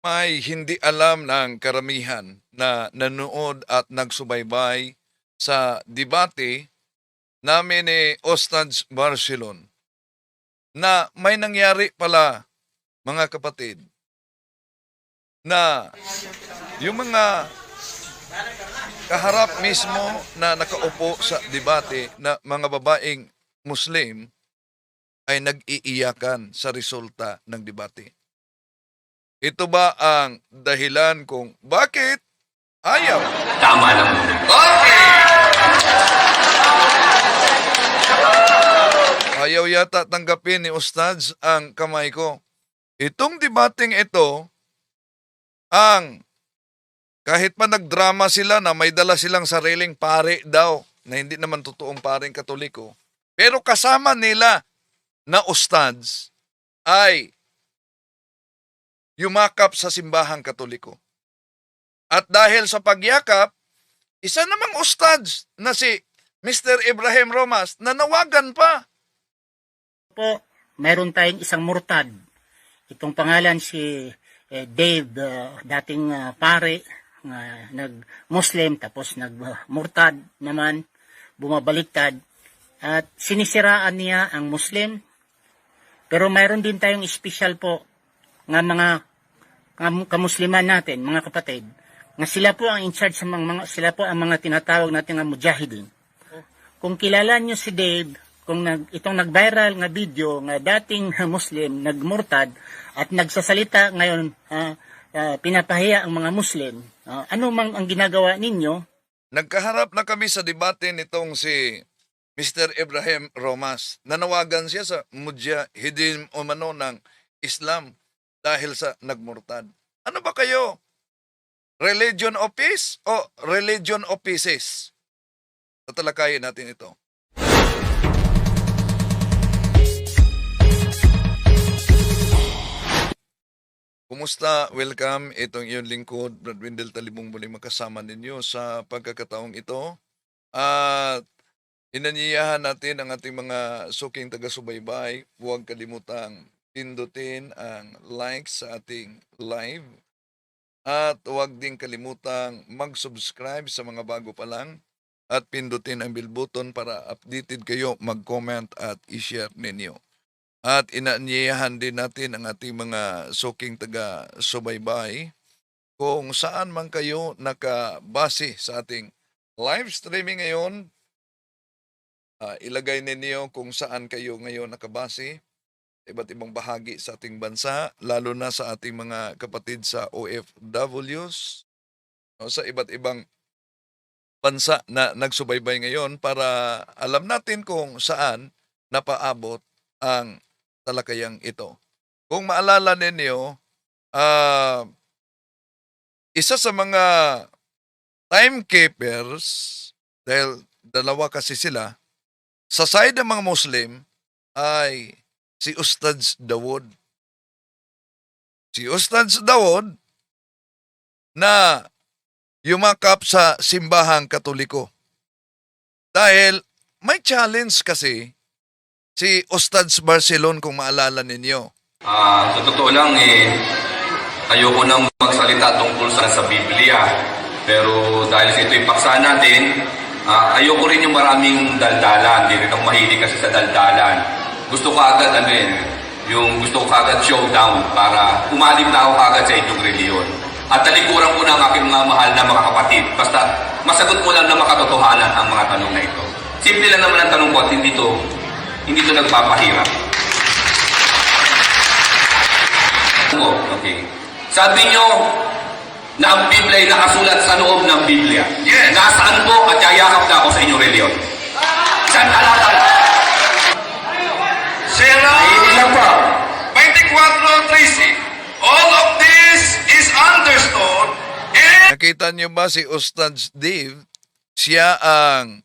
May hindi alam ng karamihan na nanood at nagsubaybay sa debate namin ni Ostad Barcelon na may nangyari pala, mga kapatid, na yung mga kaharap mismo na nakaupo sa debate na mga babaeng Muslim ay nag-iiyakan sa resulta ng debate. Ito ba ang dahilan kung bakit ayaw? Tama lang. Ayaw yata tanggapin ni Ustads ang kamay ko. Itong debating ito, ang kahit pa nagdrama sila na may dala silang sariling pare daw, na hindi naman totoong paring Katoliko, pero kasama nila na Ustads ay yumakap sa simbahang Katoliko. At dahil sa pagyakap, isa namang Ustads na si Mr. Ibrahim Romas nanawagan pa. Po, mayroon tayong isang murtad. Itong pangalan si Dave, dating pare, nag-Muslim, tapos nag-murtad naman, bumabaliktad. At sinisiraan niya ang Muslim. Pero mayroon din tayong special po nga mga kamusliman natin, mga kapatid, nga sila po ang in charge sa sila po ang mga tinatawag natin nga mujahidin. Kung kilala niyo si Dave, kung itong nag-viral nga video nga dating Muslim nagmurtad at nagsasalita ngayon pinapahiya ang mga Muslim, ano mang ang ginagawa ninyo? Nagkaharap na kami sa debate nitong si Mr. Ibrahim Romas. Nanawagan siya sa mujahidin umano ng Islam dahil sa nagmurtad. Ano ba kayo? Religion of peace o religion of pieces? Tatalakayin natin ito. Kumusta? Welcome. Itong iyong lingkod, Brad Wendell Talibong, muli makasama ninyo sa pagkakataong ito. At inanyayahan natin ang ating mga suking taga-subaybay. Huwag kalimutang pindutin ang like sa ating live. At huwag din kalimutang mag-subscribe sa mga bago pa lang. At pindutin ang bell button para updated kayo, mag-comment at i-share ninyo. At inaanyayahan din natin ang ating mga suking taga-subaybay kung saan man kayo nakabase sa ating live streaming ngayon. Ilagay ninyo kung saan kayo ngayon nakabase, iba't ibang bahagi sa ating bansa, lalo na sa ating mga kapatid sa OFWs, sa iba't ibang bansa na nagsubaybay ngayon para alam natin kung saan napaabot ang talakayang ito. Kung maalala ninyo, isa sa mga timekeepers, dahil dalawa kasi sila, sa side ng mga Muslim ay si Ustads Dawood. Si Ustads Dawood na yumakap sa simbahang Katoliko. Dahil may challenge kasi si Ustads Barcelon, kung maalala ninyo. Sa totoo lang, ayoko nang magsalita tungkol sa Biblia. Pero dahil sa ito'y paksa natin, ayoko rin yung maraming daldalan. Hindi rin ako mahilig kasi sa daldalan. Gusto ko agad, yung gusto ko agad showdown para umalim na ako agad sa inyong reliyon. At talikuran ko na ang aking mga mahal na mga kapatid. Basta masagot mo lang na makatotohanan ang mga tanong na ito. Simple lang naman ang tanong ko at hindi to nagpapahirap. Okay. Sabi nyo na ang Biblia ay nakasulat sa loob ng Biblia. Yes. Nasaan po at yayakap na ako sa inyong reliyon? Saan talata? Sira Hindi lang pa. 24:13. All of this is understood. Nakita niyo ba si Ustads Dave? Siya ang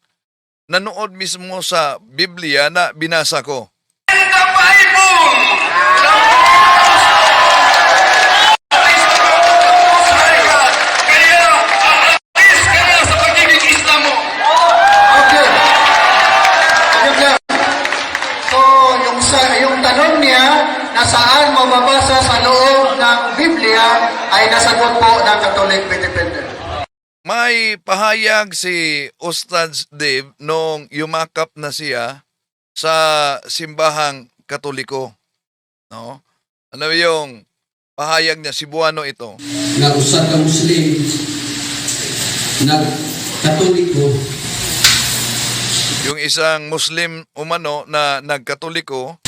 nanood mismo sa Biblia na binasa ko. In the Bible! Kaya, alis ka na sa pagiging Islam mo. Okay. So, yung tanong niya na saan mababasa sa loob ng Biblia nagpahayag si Ustad Dave nung yumakap na siya sa simbahang Katoliko, no? Ano yung pahayag niya? Cebuano ito. Nga usa ka Muslim nag Katoliko Yung isang Muslim umano na nagkatoliko,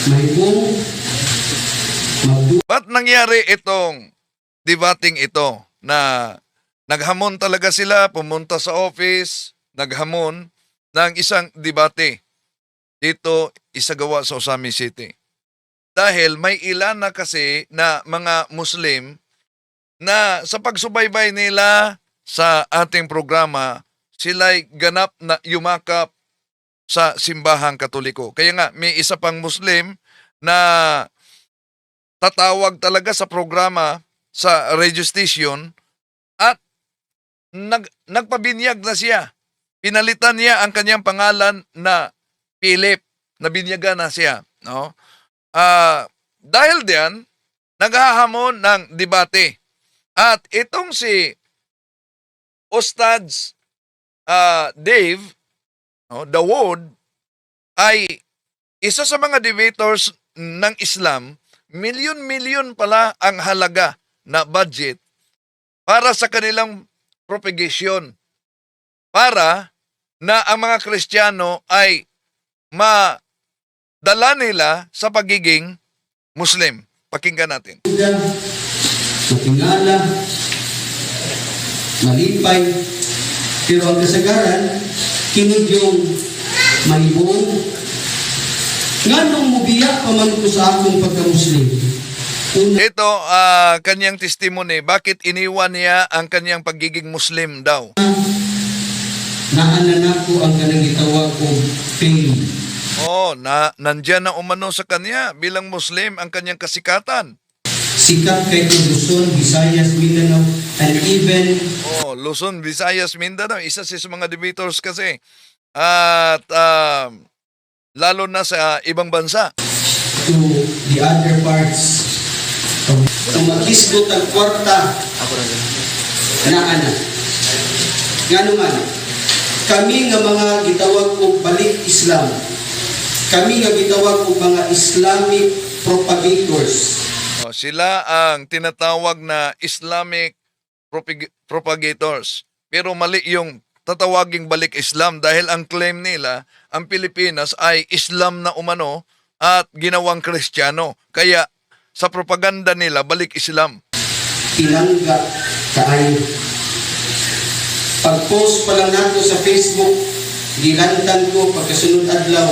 mahimong ba't nangyari itong debating ito na naghamon talaga sila, pumunta sa office, naghamon ng isang debate dito isagawa sa Osami City. Dahil may ilan na kasi na mga Muslim na sa pagsubaybay nila sa ating programa, sila'y ganap na yumakap sa simbahang Katoliko. Kaya nga, may isa pang Muslim na tatawag talaga sa programa sa radio station at nagpabinyag na siya. Pinalitan niya ang kanyang pangalan na Philip. Nabinyagan na siya. No? Dahil diyan, naghahamon ng debate. At itong si Ustads Dave, no, the Word, ay isa sa mga debaters ng Islam. Milyon-milyon pala ang halaga na budget para sa kanilang propagation. Para na ang mga Kristiyano ay madala nila sa pagiging Muslim. Pakinggan natin. Buddha, matingala, malipay, pero ang kasagaran, kinig yung mahibong, nga nung mubiyak pa man ko sa akong pagka-Muslim. Una, Ito, kanyang testimony. Bakit iniwan niya ang kanyang pagiging Muslim daw? naanan ako ang kanang gitawag ko fame. Nandyan na umano sa kanya bilang Muslim ang kanyang kasikatan. Sikat kay Luzon, Visayas, Mindanao, and even Luzon, Visayas, Mindanao, isa siya sa mga debaters kasi. At lalo na sa ibang bansa. to the other parts of tumakisgot ang kwarta na ngano man kami nga mga gitawag og balik Islam, kami nga gitawag og mga Islamic propagators. Sila ang tinatawag na Islamic propagators. Pero mali yung tatawaging balik Islam dahil ang claim nila, ang Pilipinas ay Islam na umano at ginawang Kristiyano. Kaya sa propaganda nila, balik Islam. Pinangga kaayo. Pag-post pa lang nato sa Facebook, gilantan ko pagkasunod adlaw.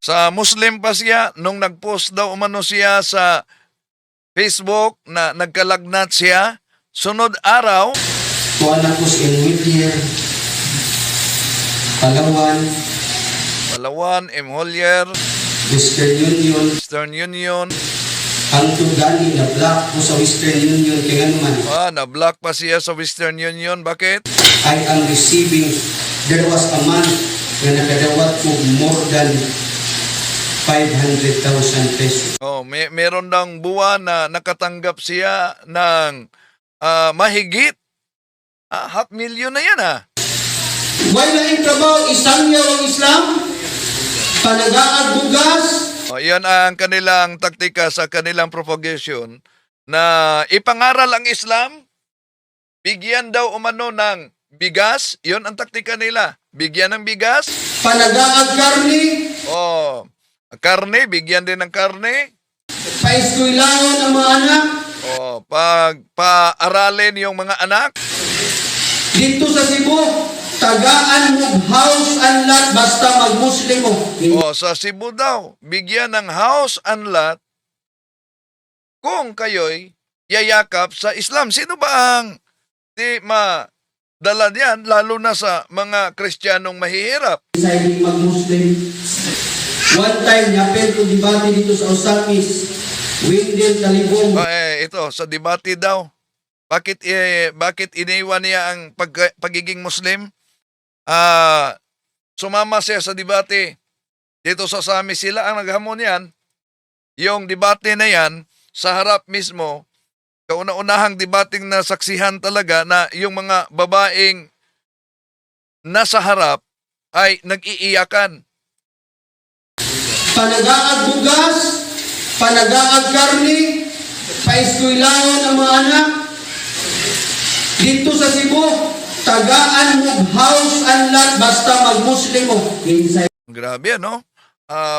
Sa Muslim pa siya, nung nag-post daw umano siya sa Facebook na nagkalagnat siya, sunod araw, Kuan ako sa Whittier, Palawan, Holier, Western Union, Western Union, ang tugani na black ko sa Western Union kaya naman na-block pa siya sa Western Union. Bakit? I am receiving, there was a man na nakadawat ko more than 500,000 pesos. Meron daw buwan na nakatanggap siya ng mahigit 500,000 na yan Why na yung trabaho, isang yaw ang Islam, panagaag bugas, Yan ang kanilang taktika sa kanilang propagation na ipangaral ang Islam, bigyan daw umano ng bigas, yon ang taktika nila. Bigyan ng bigas, panagaag karni, karne, bigyan din ng karne, paiskuilangan ang mga anak, paaralin yung mga anak. dito sa Cebu, tagaan mo house and lot basta mag-Muslim mo. Sa Cebu daw, bigyan ng house and lot kung kayo'y yayakap sa Islam. Sino ba ang di madala diyan, lalo na sa mga Kristiyanong mahihirap? Deciding mag-Muslim. One time, napel ko debate dito sa Osamis, Windel Talibong. Ito, sa debate daw. Bakit iniwan niya ang pagiging Muslim? Sumama siya sa debate. Dito sa Sami, sila ang naghamon yan. Yung debate na yan, sa harap mismo kauna-unahang debating na saksihan talaga na yung mga babaeng nasa harap ay nag-iiyakan. Panagaag bugas, panagaag karni, paeskwilahan ang mga anak. Dito sa Cebu, tagaan mo house and lot basta mag-Muslim mo. Inside Grabe, ano?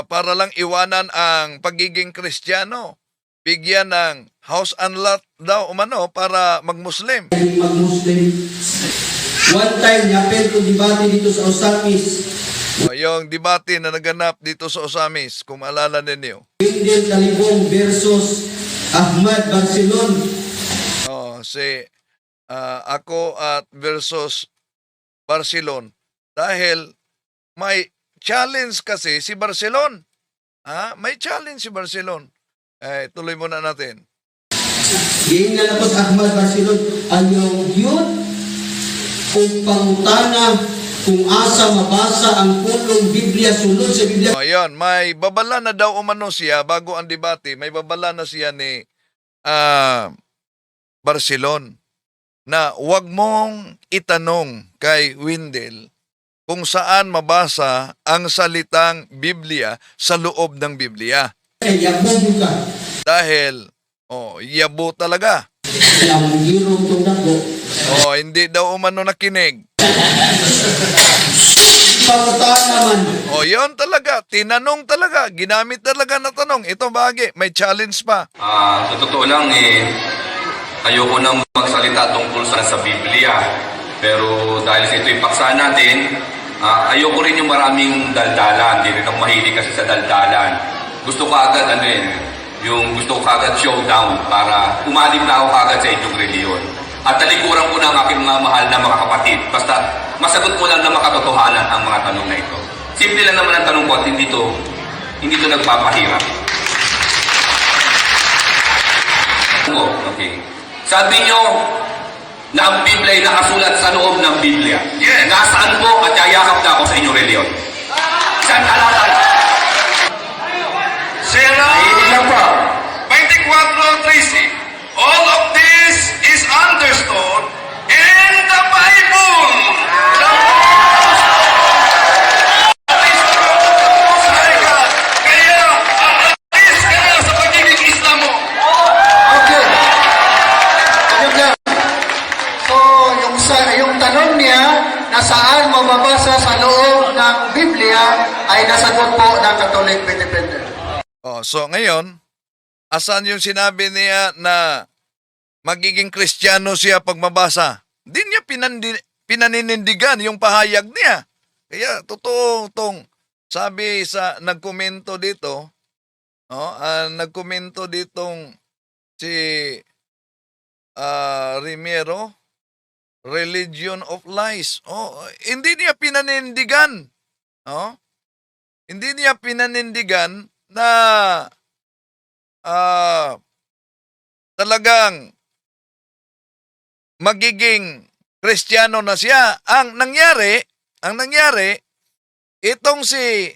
Para lang iwanan ang pagiging Kristiyano. Bigyan ng house and lot daw umano para mag-Muslim. mag-Muslim. One time, yapel ko debate dito sa Osamis. Yung debate na naganap dito sa Osamis, kung maalala ninyo. Wendell Talibong versus Ahmad Barcelon. Ako at versus Barcelon. Dahil may challenge kasi si Barcelon. May challenge si Barcelon. Tuloy muna natin. Yung nalapos Ahmad Barcelon, ayaw yun kung pangutana kung asa mabasa ang pulong Biblia, sunod sa Biblia. Ayan, may babala na daw umano siya bago ang debate. May babala na siya ni Barcelon na wag mong itanong kay Wendell kung saan mabasa ang salitang Biblia sa loob ng Biblia. Yabong ka. Dahil, yabo talaga. Ang hirong itong dako. Hindi daw umano nakinig. Pangutana naman. Yun talaga. Tinanong talaga. Ginamit talaga na tanong. Ito bagay. May challenge pa. Sa totoo lang, ayoko nang magsalita tungkol sa Biblia. Pero dahil sa ito'y paksa natin, ayoko rin yung maraming daldalan. Hindi rin ako mahilig kasi sa daldalan. Gusto ko agad, yung gusto ko agad showdown para umalim na ako agad sa inyong reliyon. At talikuran ko na ang aking mga mahal na mga kapatid. Basta masagot mo lang na makatotohanan ang mga tanong na ito. Simple lang naman ang tanong ko at hindi to nagpapahirap. Okay. Sabi nyo na ang Biblia ay nakasulat sa loob ng Biblia. Yes. Nasaan po at yayakap na ako sa inyong reliyon? Saan talatan? Ilan pa? 24:13. All of this is understood in the Bible. Kaya, alis ka na sa pagiging Islam mo. Okay. So, yung tanong niya na saan mababasa sa loob ng Biblia ay nasagot po ng Catholic Independent. So ngayon, asan yung sinabi niya na magiging Kristiyano siya pag mabasa? Di niya pinaninindigan yung pahayag niya. Kaya totoo tong sabi sa nagkomento dito, nagkomento ditong si Rimero, Religion of Lies. Hindi niya pinanindigan. Hindi niya pinanindigan na talagang magiging Kristiyano na siya. Ang nangyari, itong si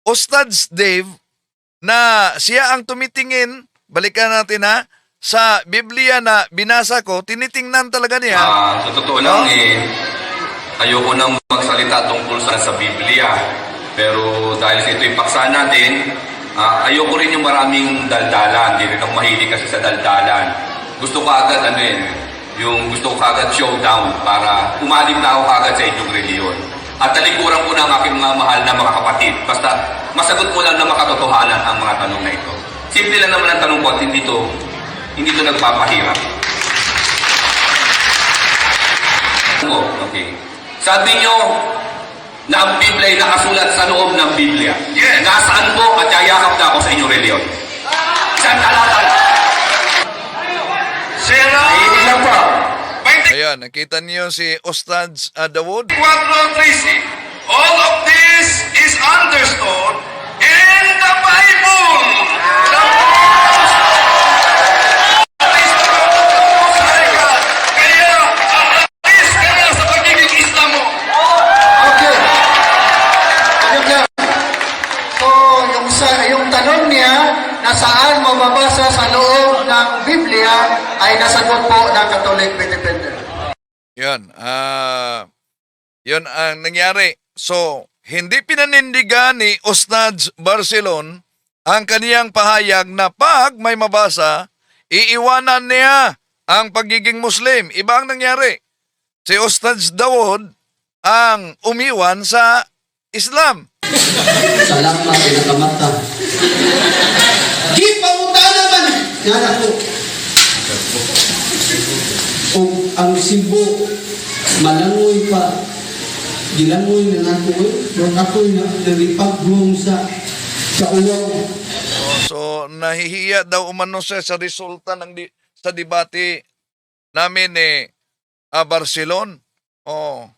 Ustads Dave na siya ang tumitingin, balikan natin sa Biblia na binasa ko, tinitingnan talaga niya. Sa totoo lang, ayoko nang magsalita tungkol sa Biblia. Pero dahil sa ito'y paksa natin, ayoko rin yung maraming daldalan. Hindi rin ako mahilig kasi sa daldalan. Gusto ko agad, yung gusto ko agad showdown para umalim na ako agad sa inyong reliyon. At talikuran ko na ang aking mga mahal na mga kapatid. Basta masagot mo lang na makatotohanan ang mga tanong na ito. Simple lang naman ang tanong ko at hindi to nagpapahirap. Okay. Sabi nyo na ang Biblia ay nakasulat sa loob ng Biblia. Yes. Nasaan po at yayakap na ako sa inyong reliyon? Saan talatan? Ilan pa? Ayan, nakita niyo si Ustads Dawood. 4:13. All of this is understood in the Bible. Kaya, alis ka na sa pagiging Islam mo. Okay. So, yung tanong niya na saan mababasa sa loob ng Biblia ay nasagot po ng Catholic Independent. Yan. Yun ang nangyari. So, hindi pinanindigan ni Ustad Barcelon ang kaniyang pahayag na pag may mabasa, iiwanan niya ang pagiging Muslim. Iba ang nangyari. Si Ustad Dawood ang umiwan sa Islam. Salamat, pinakamata. Di panguta naman. Yan ako. Kung ang Cebu, malangoy pa, gilangoy na nato doon ako'y nalipag-bloom sa uwaw. So, nahihiya daw umano siya sa resulta sa debate namin ni Barcelon. Oh.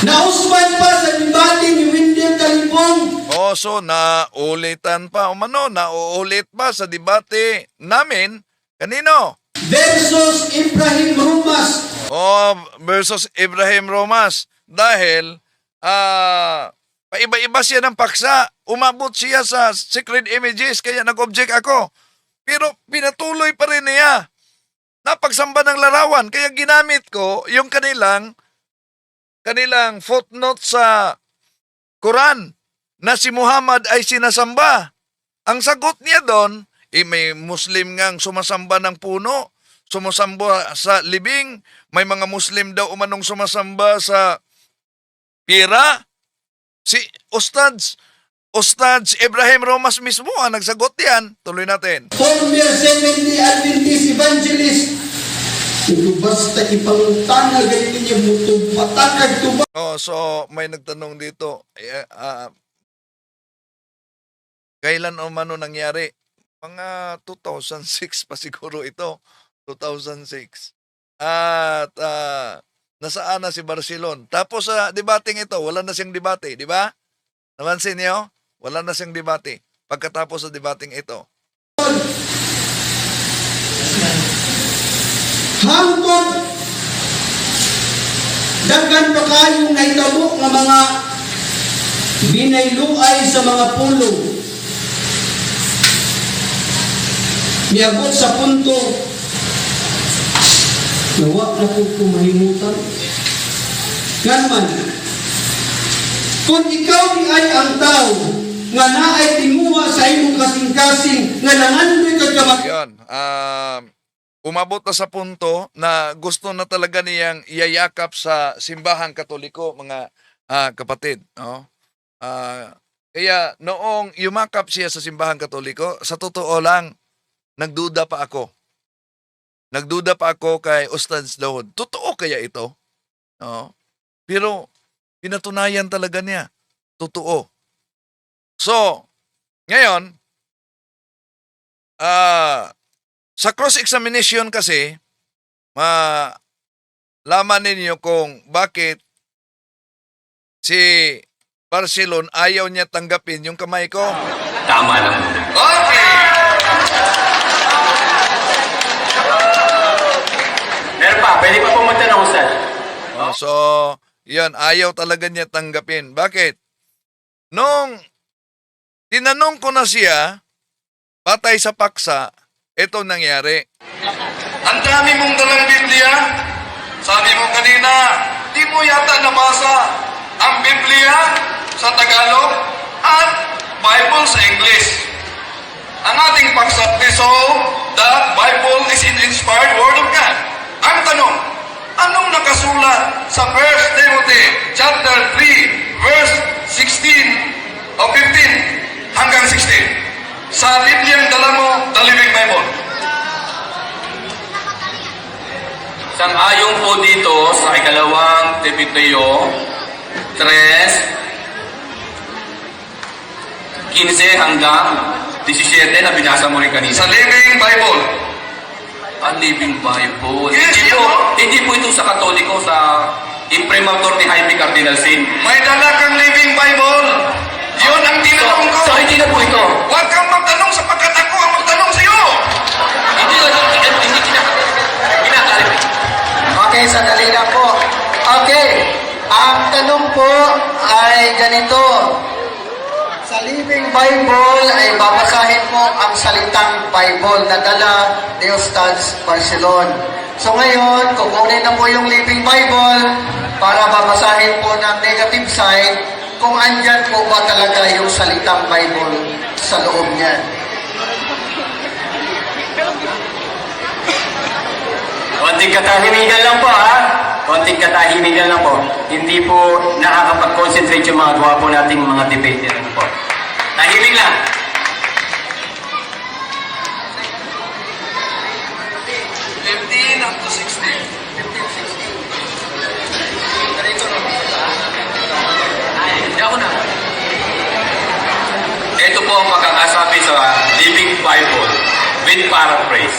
Nausman pa sa debate ni Wendell Talibong. Oh, so nauulitan pa umano, nauulit pa sa debate namin kanino? Versus Ibrahim Rumas. Oh, versus Ibrahim Romas. Dahil paiba-iba siya ng paksa. Umabot siya sa Sacred Images kaya nag-object ako. Pero pinatuloy pa rin niya. Napagsamba ng larawan kaya ginamit ko yung kanilang footnote sa Quran na si Muhammad ay sinasamba. Ang sagot niya doon, may Muslim ngang sumasamba ng puno, sumasamba sa libing, may mga Muslim daw umanong sumasamba sa pira. Si Ustads Ibrahim Romas mismo ang nagsagot yan. Tuloy natin. Former 70 Adventist Evangelist. Ito basta ipangutana ganyan niya mutong patakag tuba. Oh, so may nagtanong dito, kailan o mano nangyari? Mga 2006 pa siguro ito. 2006. At nasaan na si Barcelon? Tapos sa debating ito, wala na siyang debate, di ba? Namansin niyo? Wala na siyang debate. Pagkatapos sa debating ito. Hangtod daghan pa kayong nahitabo nga mga binayluay sa mga pulong. Niabot sa punto nawa na po kumahimutan. Ganman, kung ikaw di ay ang tao nga naay tinguha sa imong kasing-kasing nga nangandoy kagkamat. Yan. Umabot na sa punto na gusto na talaga niyang iyayakap sa simbahang Katoliko, mga kapatid. No? Kaya noong yumakap siya sa simbahang Katoliko, sa totoo lang, nagduda pa ako. Nagduda pa ako kay Ustad Dawood. Totoo kaya ito? No? Pero pinatunayan talaga niya. Totoo. So, ngayon, sa cross-examination kasi, malaman ninyo kung bakit si Barcelon ayaw niya tanggapin yung kamay ko. Tama lang. Okay. Meron pa, pwede pa pumunta ng Ustad. So, yun, ayaw talaga niya tanggapin. Bakit? Nung tinanong ko na siya, patay sa paksa, ito nangyari. Ang dami mong dalang Biblia. Sabi mo kanina, di mo yata nabasa ang Biblia sa Tagalog at Bible sa English. Ang ating pagsabiso, the Bible is an inspired word of God. Ang tanong, anong nakasulat sa 1 Timothy chapter 3 verse 16 o 15 hanggang 16? Sa Bibliang dala mo, the Living Bible. Sang-ayon po dito sa ikalawang Timoteo 3:15 hanggang 17 na binasa mo rin kanina. Sa Living Bible. Ang Living Bible. Yes, hindi, yun, po, no? hindi po ito sa Katoliko, sa imprimatur ni Jaime Cardinal Sin. May dala kang Living Bible. Yun ang tinanong ko. So, hindi na po ito. Huwag kang magtanong sapagkat ako ang magtanong sa iyo. Hindi kinakalit. Okay, sandali lang po. Okay, ang tanong po ay ganito. Sa Living Living Bible ay babasahin mo ang salitang Bible na dala ni Ustaz Barcelon. So ngayon, kukunin na po yung Living Bible para babasahin po ng negative side kung andyan po ba talaga yung salitang Bible sa loob niyan. Konting katahimikan lang po ha. Konting katahimikan lang po. Hindi po nakakapag-concentrate yung mga gawa po nating mga debater po. Tahimik lang. Up to 16. Ito po ang makakasabi sa Living Bible with paraphrase.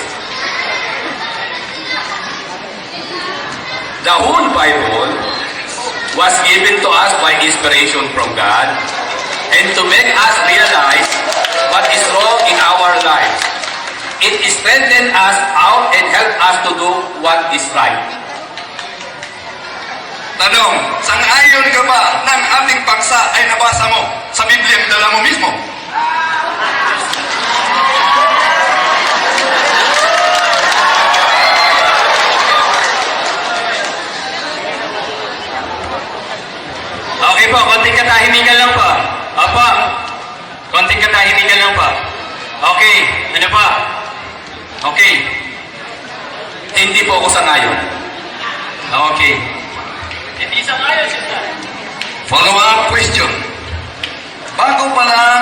The whole Bible was given to us by inspiration from God and to make us realize what is wrong in our lives. It strengthened us out and helped us to do what is right. Tanong, sang-ayon ka ba ng ating paksa ay nabasa mo sa Biblia ang dala mo mismo? Okay po, konting katahimikan lang po. Opo. Konting katahimikan lang po. Okay, ano pa? Okay. Hindi po ako sangayon. Okay. Hindi sa kayo siya. Follow-up question. Bago pa lang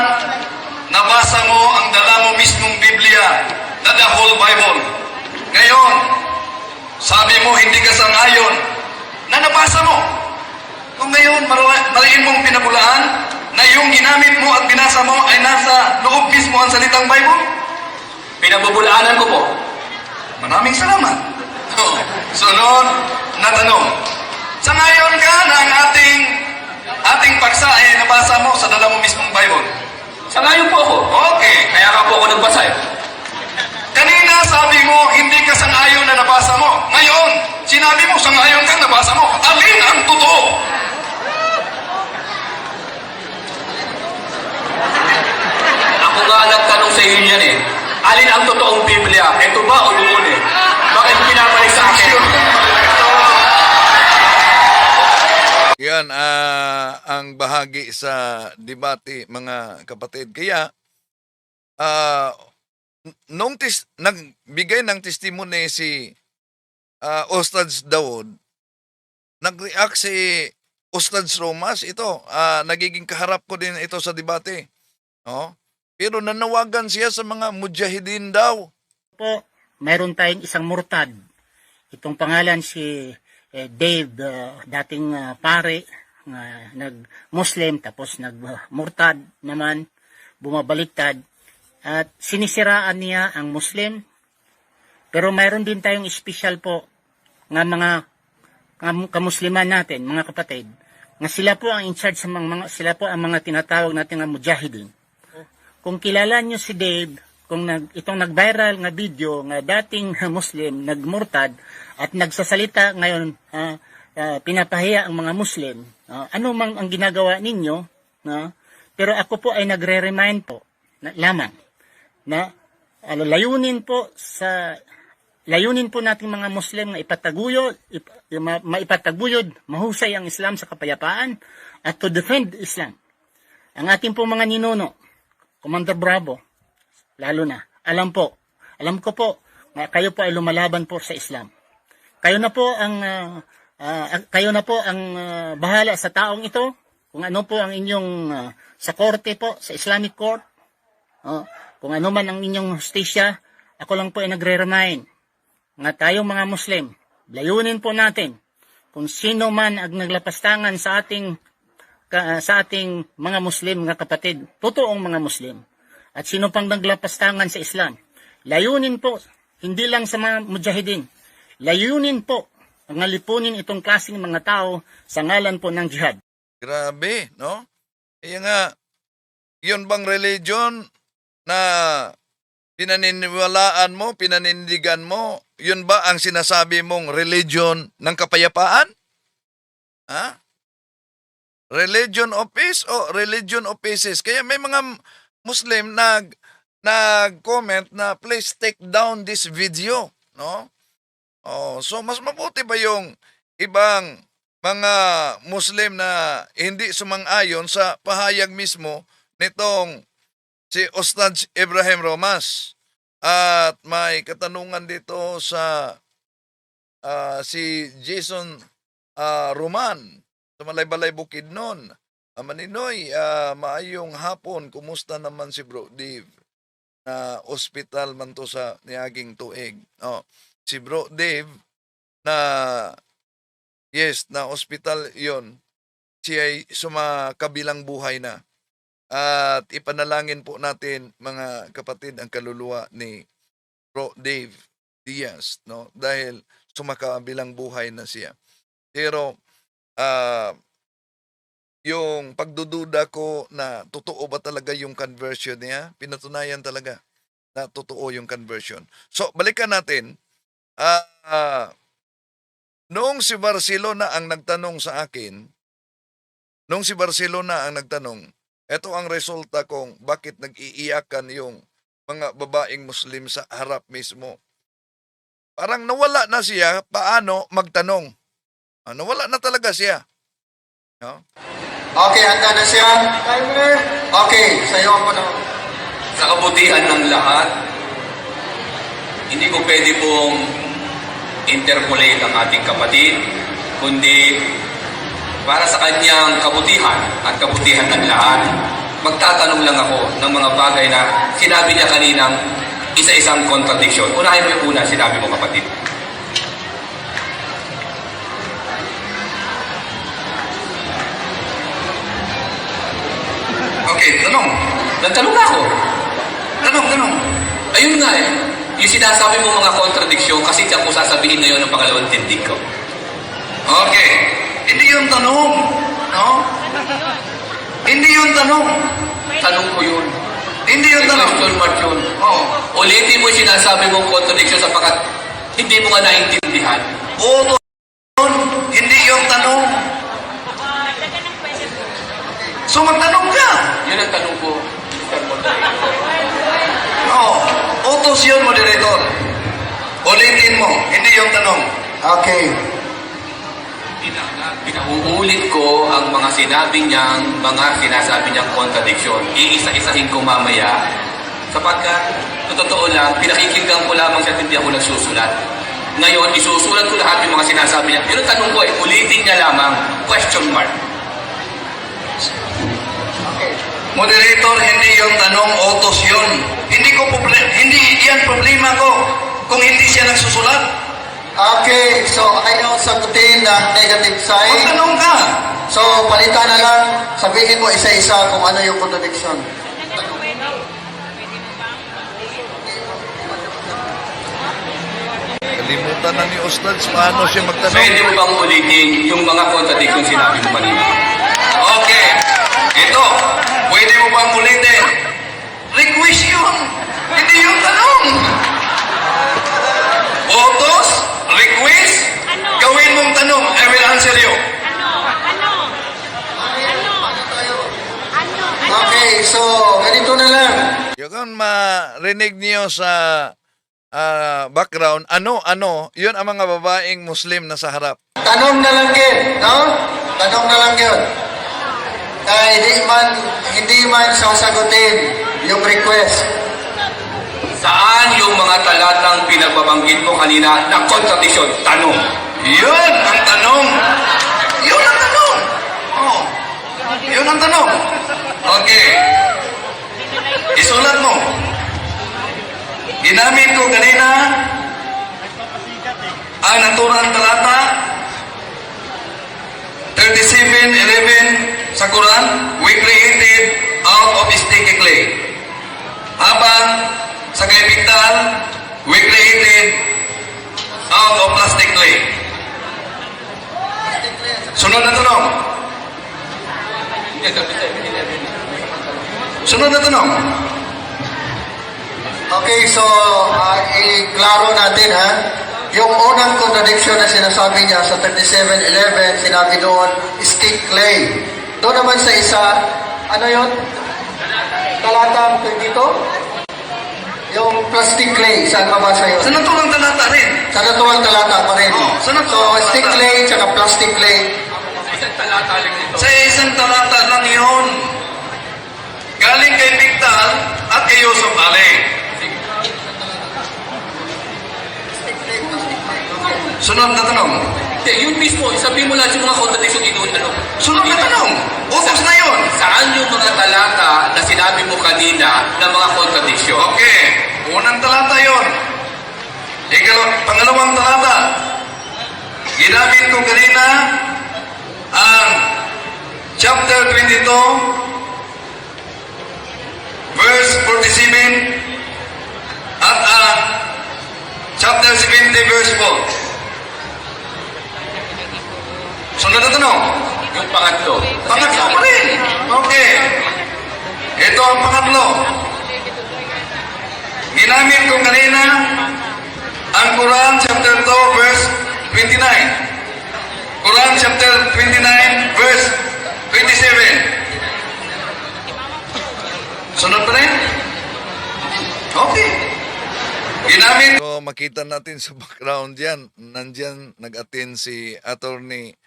nabasa mo ang dala mo mismong Biblia na the whole Bible. Ngayon, sabi mo hindi ka sang-ayon na nabasa mo. Kung ngayon mariin mong pinabulaan na yung ginamit mo at binasa mo ay nasa loob mismo ang salitang Bible? Pinabubulaanan ko po. Maraming salamat. Sunod na tanong. Sa ngayon ka na ang ating paksa ay nabasa mo sa dala mo mismong Bible? Sangayon po ako. Okay. Kaya ka po ako nagbasa eh. Kanina sabi mo, hindi ka sang-ayon na nabasa mo. Ngayon, sinabi mo, sang-ayon ka nabasa mo. Alin ang totoo? Ako nga nagtanong sa inyo yan eh. Alin ang totoong Biblia? Ito ba o yun eh? Bakit pinabalik sa akin? Yan ang bahagi sa debate, mga kapatid. Kaya nagbigay ng testimony si Ustaz Daud, nag-react si Ustaz Romas. Ito, nagiging kaharap ko din ito sa debate. Oh? Pero nanawagan siya sa mga mujahidin daw. Po, mayroon tayong isang murtad. Itong pangalan si Dave, dating pare, nag-Muslim, tapos nag-murtad naman, bumabaliktad, at sinisiraan niya ang Muslim. Pero mayroon din tayong special po nga mga kamusliman natin, mga kapatid, nga sila po ang in charge sa sila po ang mga tinatawag natin nga mujahidin. Kung kilala nyo si Dave, itong nag-viral nga video nga dating Muslim, nagmurtad at nagsasalita ngayon, pinapahiya ang mga Muslim, ano mang ang ginagawa ninyo, pero ako po ay nagre-remind po lamang na layunin po nating mga Muslim na maipataguyod, mahusay ang Islam sa kapayapaan at to defend Islam. Ang ating po mga ninuno, Commander Bravo, lalo na, alam ko po, kayo po ay lumalaban po sa Islam. Kayo na po ang bahala sa taong ito, kung ano po ang inyong sa korte po, sa Islamic Court, kung ano man ang inyong hustisya, ako lang po ay nagre-remind nga tayong mga Muslim, layunin po natin kung sino man ang naglapastangan sa ating mga Muslim nga kapatid, totoong mga Muslim, at sino pang naglapastangan sa Islam, layunin po, hindi lang sa mga mujahidin, layunin po ang lipunin itong klaseng mga tao sa ngalan po ng jihad. Grabe, no? Kaya nga, yun bang religion na pinaniniwalaan mo, pinanindigan mo, yun ba ang sinasabi mong religion ng kapayapaan? Ha? Religion of peace o religion of pieces. Kaya may mga Muslim nag-comment na please take down this video, no? Oh, so mas mabuti ba yung ibang mga Muslim na hindi sumang-ayon sa pahayag mismo nitong si Ustad Ibrahim Romas? At may katanungan dito sa si Jason Roman sa Malaybalay Bukidnon. Maninoy, maayong hapon. Kumusta naman si Bro Dave? Na ospital man to sa niaging tuig. Oh, si Bro Dave na yes, na ospital yon. Siya ay sumakabilang buhay na. At ipanalangin po natin mga kapatid ang kaluluwa ni Bro Dave Diaz, no? Dahil sumakabilang buhay na siya. Pero yung pagdududa ko na totoo ba talaga yung conversion niya, pinatunayan talaga na totoo yung conversion. So, balikan natin. Noong si Barcelona ang nagtanong sa akin, ito ang resulta kung bakit nag-iiyakan yung mga babaeng Muslim sa harap mismo. Parang nawala na siya paano magtanong. Nawala na talaga siya. No? Okay, handa na siya? Timer. Okay, sa'yo ako na. Sa kabutihan ng lahat, hindi ko pwede pong interpolate ang ating kapatid, kundi para sa kanyang kabutihan at kabutihan ng lahat, magtatanong lang ako ng mga bagay na sinabi niya kaninang isa-isang contradiction. Unahin mo yung una, sinabi mo kapatid. Okay, tanong. Nagtanong na ako. Tanong. Ayun nga eh. Yung sinasabi mo mga contradiction, kasi diyan ko sasabihin ngayon ang pangalawang tindig ko. Okay. Hindi yung tanong. No? Hindi yung tanong. Tanong ko yun. Hindi yung May tanong. question mark yun. Oo. Ulitin mo yung sinasabi mong contradiction sapagkat hindi mo nga naintindihan. Oo, hindi yung tanong. So magtanong ka. Yun ang tanong ko, Mr. Moderator. Oo. Utos yun, moderator. Ulitin mo. Hindi yung tanong. Okay. Pinauulit ko ang mga sinasabi niyang contradiction. Iisa-isahin ko mamaya sapagkat sa totoo lang, pinakikinggan ko lamang siya at hindi ako nagsusulat. Ngayon, isusulat ko lahat yung mga sinasabi niya. Yun ang tanong ko ulitin niya lamang, question mark. Moderator, hindi yung tanong, utos yun. Hindi yan problema ko kung hindi siya nagsusulat. Okay, so ayaw sagutin ng negative side. Magtanong ka. So, palitan na lang. Sabihin mo isa-isa kung ano yung contradiction. Kalimutan na ni Ustad paano siya magtanong. Pwede mo bang ulitin yung mga contradiction sinabi mo kanina? Okay. Ito, pwede mo bang ulitin? Request yun. Hindi yung tanong. Utos, request, gawin mong tanong. I will answer you. Okay, so ganito na lang. Yung marinig niyo sa background, yun ang mga babaeng Muslim na sa harap. Tanong na lang yun, no? Tanong na lang yun. Hindi man sasagutin yung request. Saan yung mga talatang pinagbabanggit mo kanina na contradiction? Tanong. Yun ang tanong. Yun ang tanong. Oh. Yun ang tanong. Okay. Isulat mo. Ginamit ko kanina ang naturang talata 37:11 sa Quran, we created out of sticky clay. Habang sa kapital, we created out of plastic clay. Sunod na tanong. Sunod na tanong. Okay, so i-klaro natin ha. Yung unang contradiction na sinasabi niya sa 37:11, sinabi doon, stick clay. Doon naman sa isa, ano yun? Talatang 22? Yung plastic clay, saan mabasa yun? Sa naturang talata rin. Sa natuwang talata pa rin. Oo, sa So, naturang stick talata. clay, tsaka plastic clay. Sa isang talata lang yun. Galing kay Victal at kay Yusuf Ali. Sunod na tanong. Hindi, yun mismo, sabihin mo lahat yung mga contradiction ginoon, ano? Sunod na tanong. Utos na yun. Saan yung mga talata na sinabi mo kanina na mga contradiction? Okay. Unang talata yun. Pangalawang talata. Ginamit ko kanina ang chapter 22 verse 47 at chapter 70 verse 4. Sunod na tanong. Yung pangatlo. Pangatlo pa rin. Okay. Ito ang pangatlo. Ginamit ko kanina ang Quran chapter 2 verse 29. Quran chapter 29 verse 27. Sunod pa rin? Okay. Ginamit So makita natin sa background yan, nandyan nag-attend si Attorney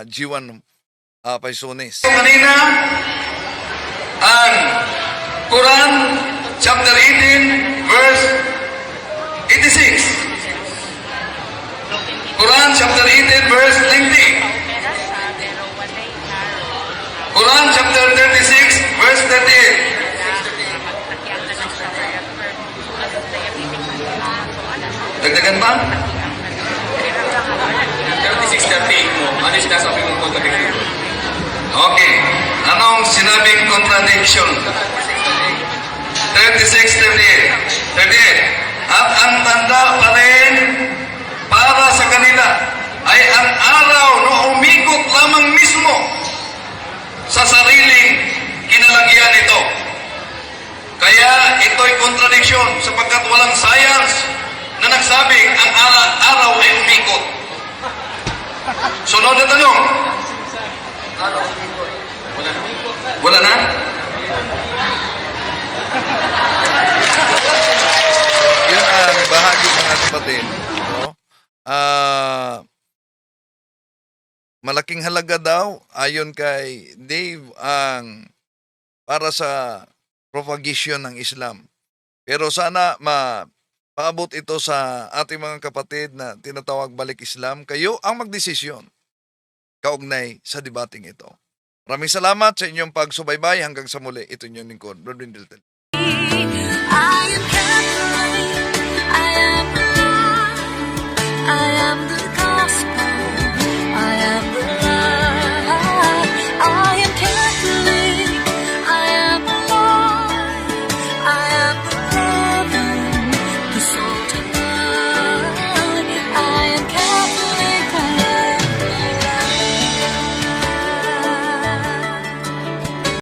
G1 Paisones. kanina ang Quran chapter 18 verse 86. Quran chapter 18 verse 90. Quran chapter 36 verse 38. Dagdagan pa? 36-38 mo, ano yung sinasabi mong contradiction? Okay. Anong sinabing contradiction? 36, 38. 38. At ang tanda pa rin para sa kanila ay ang araw na umikot lamang mismo sa sariling kinalagyan nito. Kaya ito'y contradiction sapagkat walang science na nagsabing ang araw ay umikot. Sunod na tanong. Wala na? Yun ang bahagi mga kapatid. No? Malaking halaga daw, ayon kay Dave, ang para sa propagation ng Islam. Pero sana paabot ito sa ating mga kapatid na tinatawag balik Islam. Kayo ang magdesisyon kaugnay sa debating ito. Maraming salamat sa inyong pagsubaybay. Hanggang sa muli, ito inyong lingkod, Brad Windel. I am Catholic. I am alive. I